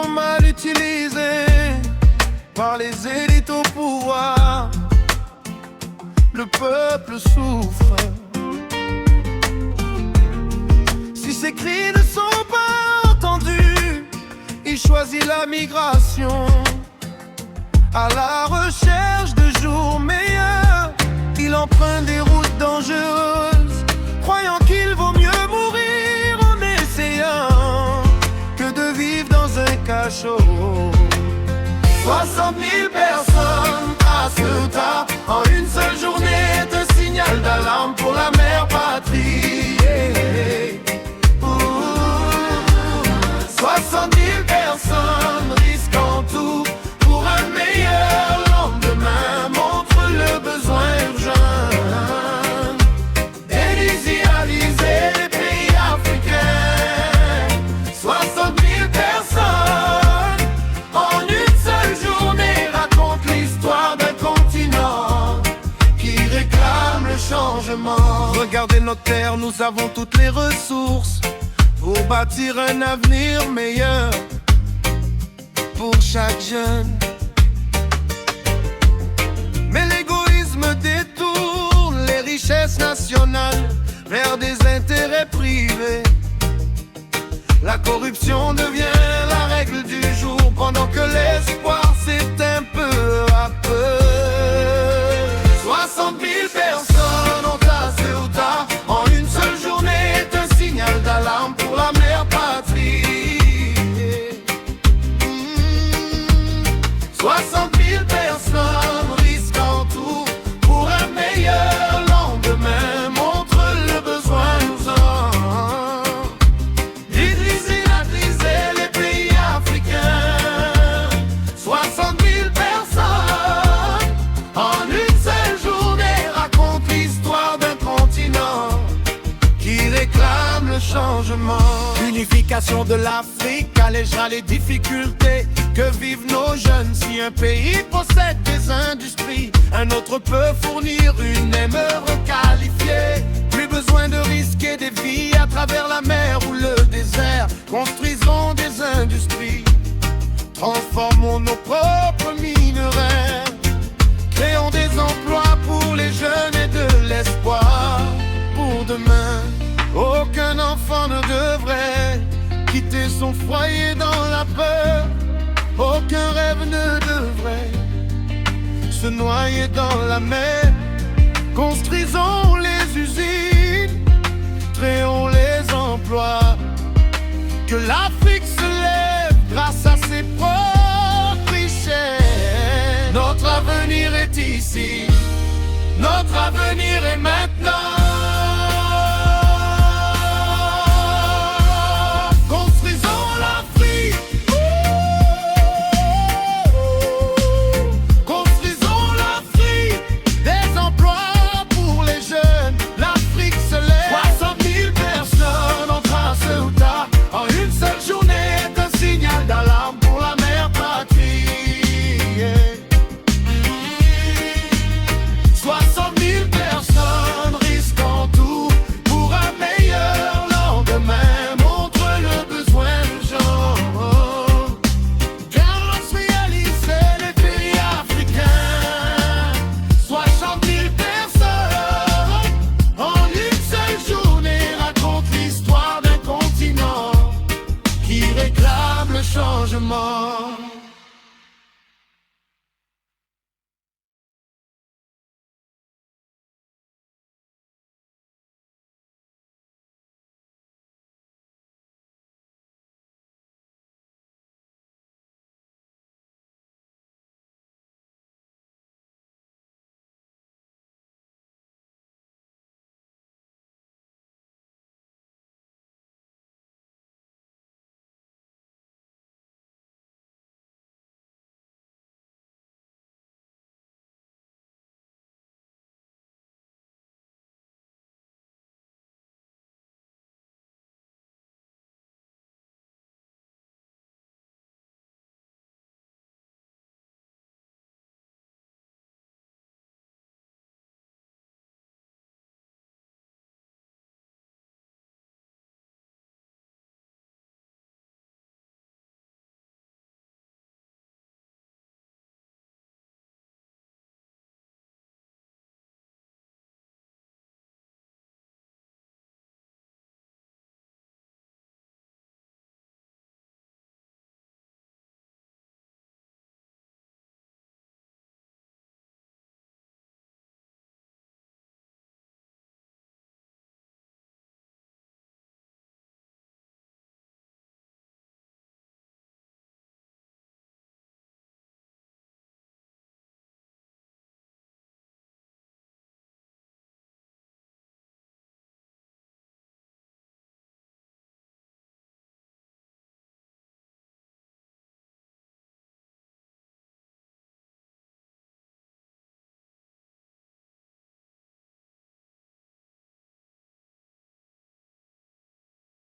sont mal utilisés par les élites au pouvoir. Le peuple souffre. Si ces cris ne sont pas entendus, il choisit la migration. À la recherche de jours meilleurs, il emprunte des routes dangereuses, croyant qu'il vaut mieux mourir en essayant que de vivre dans un cachot. 60 000 personnes à Ceuta en une seule journée est un signal d'alarme pour la mère patrie. 60 000 personnes risquant tout pour un meilleur lendemain, montre le besoin urgent d'industrialiser les pays africains. 60 000 personnes en une seule journée racontent l'histoire d'un continent qui réclame le changement. Regardez nos terres, nous avons toutes les ressources pour bâtir un avenir meilleur pour chaque jeune. Mais l'égoïsme détourne les richesses nationales vers des intérêts privés. La corruption devient la règle du jour pendant que l'espoir s'éteint peu à peu. 60 000 personnes ont à Ceuta en une seule journée est un signal d'alarme pour la mère patrie. 60 000 personnes risquant tout pour un meilleur lendemain, montre le besoin urgent d'industrialiser les pays africains. 60 000 personnes en une seule journée racontent l'histoire d'un continent qui réclame le changement. L'unification de l'Afrique allégera les difficultés que vivent nos jeunes. Si un pays possède des industries, un autre peut fournir une main-d'œuvre qualifiée. Plus besoin de risquer des vies à travers la mer ou le désert. Construisons des industries, transformons nos propres minerais, créons des emplois pour les jeunes et de l'espoir pour demain. Aucun enfant ne devrait quitter son foyer dans la peur. Aucun rêve ne devrait se noyer dans la mer. Construisons les usines, créons les emplois. Que l'Afrique se lève grâce à ses propres richesses. Notre avenir est ici, notre avenir est maintenant. Changement.